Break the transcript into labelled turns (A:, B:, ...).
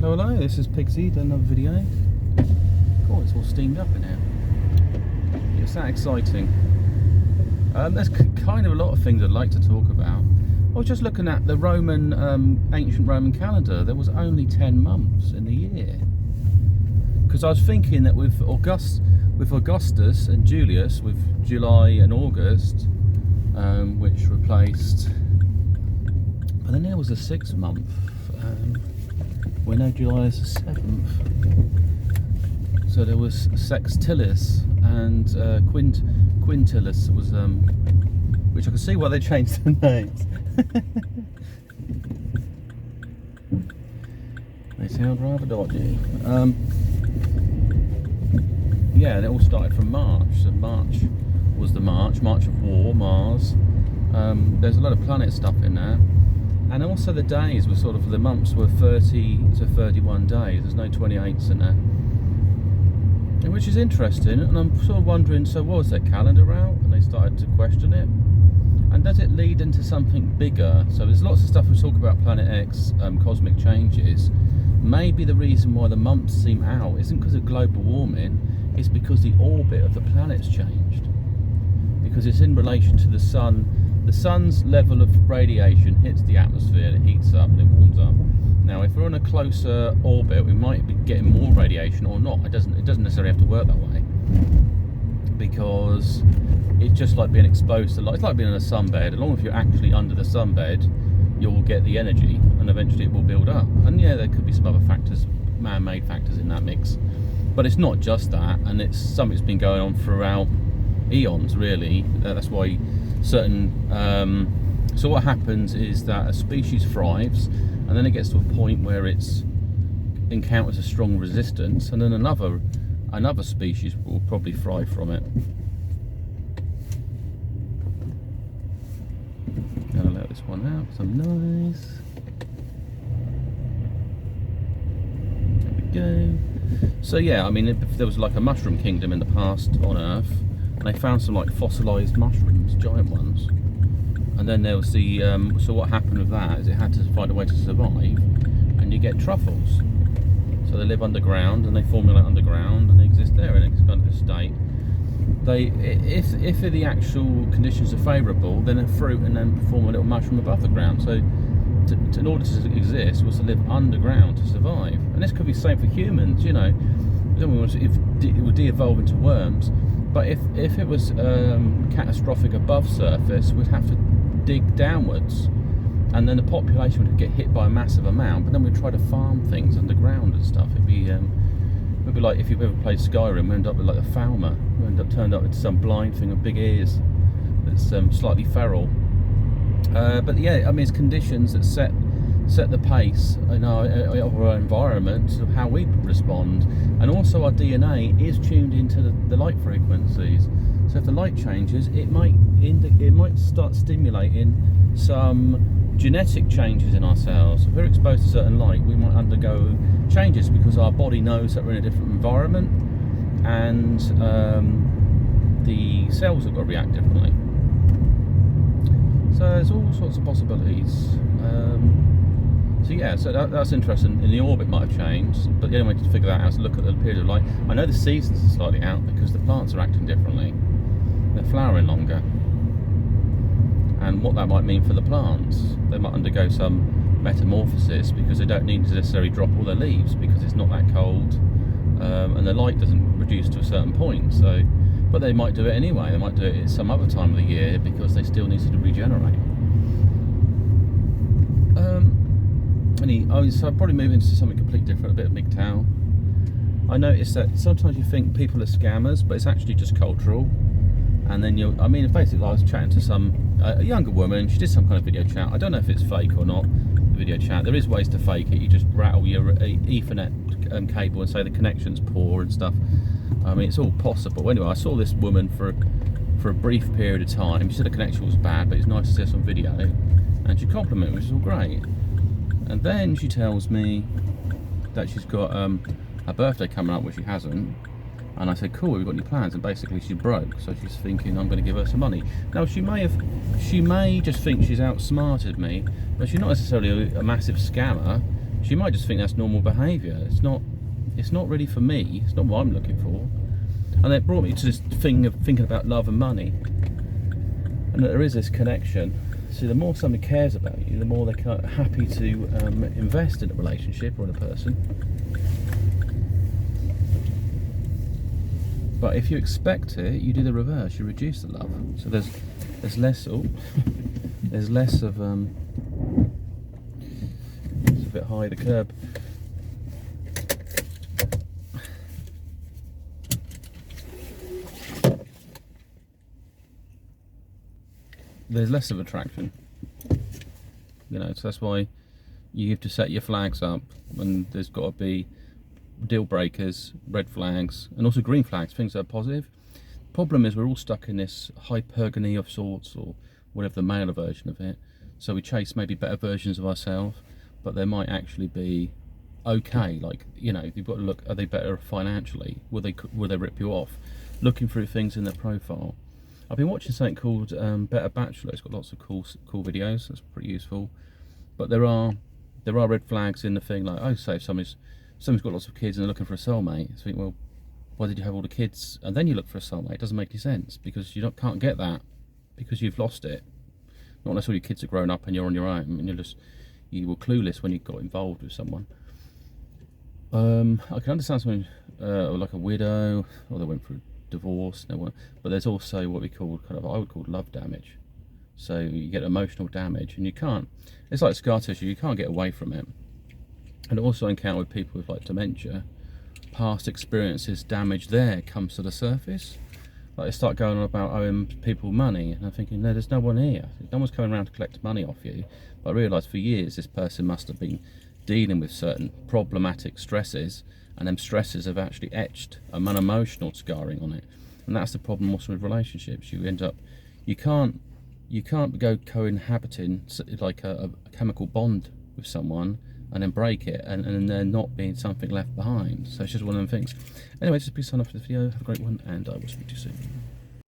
A: Hello, this is Pixie, done another video. Oh, it's all steamed up in here. It's that exciting. There's kind of a lot of things I'd like to talk about. I was just looking at the Roman, ancient Roman calendar. There was only 10 months in the year. Because I was thinking that with Augustus and Julius, with July and August, which replaced, but then there was a 6th month. We know July is the 7th. So there was Sextilis and Quintilis was, which I can see why they changed the names. They sound rather dodgy. Yeah, and it all started from March. So March was the March of War, Mars. There's a lot of planet stuff in there. And also the days were sort of, the months were 30 to 31 days. There's no 28s in there. Which is interesting, and I'm sort of wondering, so what was their calendar out? And they started to question it. And does it lead into something bigger? So there's lots of stuff we talk about Planet X, cosmic changes. Maybe the reason why the months seem out isn't because of global warming, it's because the orbit of the planet's changed. Because it's in relation to the sun. The sun's level of radiation hits the atmosphere and it heats up and it warms up. Now, if we're on a closer orbit, we might be getting more radiation or not. It doesn't necessarily have to work that way, because it's just like being exposed to light. It's like being in a sunbed. As long as you're actually under the sunbed, you'll get the energy, and eventually it will build up. And yeah, there could be some other factors, man-made factors in that mix, but it's not just that. And it's something that's been going on throughout eons, really. That's why certain. So what happens is that a species thrives, and then it gets to a point where it's encounters a strong resistance, and then another species will probably thrive from it. Gonna let this one out, some noise. There we go. So yeah, I mean, if there was like a mushroom kingdom in the past on Earth, and they found some like fossilized mushrooms, giant ones. And then there was the, so what happened with that is it had to find a way to survive, and you get truffles. So they live underground and they formulate underground and they exist there in kind of a state. If the actual conditions are favourable, then a fruit and then form a little mushroom above the ground. So in order to exist was to live underground to survive. And this could be the same for humans, you know. It would de-evolve into worms, but if it was catastrophic above surface, we'd have to dig downwards, and then the population would get hit by a massive amount, but then we'd try to farm things underground and stuff. It'd be like if you've ever played Skyrim, we end up with like a Falmer, turned up with some blind thing with big ears that's slightly feral. But yeah, I mean, it's conditions that set the pace in our environment of how we respond, and also our DNA is tuned into the light frequencies. So if the light changes, it might start stimulating some genetic changes in our cells. If we're exposed to certain light, we might undergo changes because our body knows that we're in a different environment, and the cells have got to react differently. So there's all sorts of possibilities. So yeah, so that's interesting. And the orbit might have changed, but the only way to figure that out is to look at the period of light. I know the seasons are slightly out because the plants are acting differently. They're flowering longer. And what that might mean for the plants, they might undergo some metamorphosis because they don't need to necessarily drop all their leaves because it's not that cold, and the light doesn't reduce to a certain point. So, but they might do it anyway. They might do it at some other time of the year because they still need to regenerate. So I'll probably move into something completely different, a bit of MGTOW. I noticed that sometimes you think people are scammers, but it's actually just cultural. And then basically I was chatting to a younger woman. She did some kind of video chat. I don't know if it's fake or not, the video chat. There is ways to fake it. You just rattle your Ethernet cable and say the connection's poor and stuff. I mean, it's all possible. Anyway, I saw this woman for a brief period of time. She said the connection was bad, but it's nice to see us on video. And she complimented me, which is all great. And then she tells me that she's got a birthday coming up, which she hasn't. And I said, cool, have you got any plans? And basically she's broke, so she's thinking I'm going to give her some money. Now she may just think she's outsmarted me, but she's not necessarily a massive scammer. She might just think that's normal behaviour. It's not really for me. It's not what I'm looking for. And it brought me to this thing of thinking about love and money, and that there is this connection. So the more somebody cares about you, the more they're happy to invest in a relationship or in a person. But if you expect it, you do the reverse. You reduce the love. So there's less. Oh, there's less of it's a bit high, the curb. There's less of attraction, you know, so that's why you have to set your flags up, and there's got to be deal breakers, red flags, and also green flags, things that are positive. Problem is we're all stuck in this hypergamy of sorts, or whatever the male version of it, so we chase maybe better versions of ourselves, but they might actually be okay, like, you know, you've got to look, are they better financially, will they rip you off, looking through things in their profile. I've been watching something called Better Bachelor. It's got lots of cool videos. That's pretty useful. But there are red flags in the thing, like, oh, say if someone's got lots of kids and they're looking for a soulmate. So you think, well, why did you have all the kids and then you look for a soulmate? It doesn't make any sense, because you can't get that, because you've lost it. Not unless all your kids are grown up and you're on your own, and you were clueless when you got involved with someone. I can understand someone like a widow, or they went through divorce, but there's also what we call I would call love damage. So you get emotional damage, and you can't. It's like scar tissue. You can't get away from it. And also encounter with people with like dementia, past experiences, damage there comes to the surface. Like they start going on about owing people money, and I'm thinking, no, there's no one here. No one's coming around to collect money off you. But I realised for years this person must have been dealing with certain problematic stresses, and them stresses have actually etched an emotional scarring on it. And that's the problem also with relationships. You end up, you can't go co-inhabiting like a chemical bond with someone and then break it, and there not being something left behind. So it's just one of them things. Anyway, just be signing off for this video. Have a great one, and I will speak to you soon.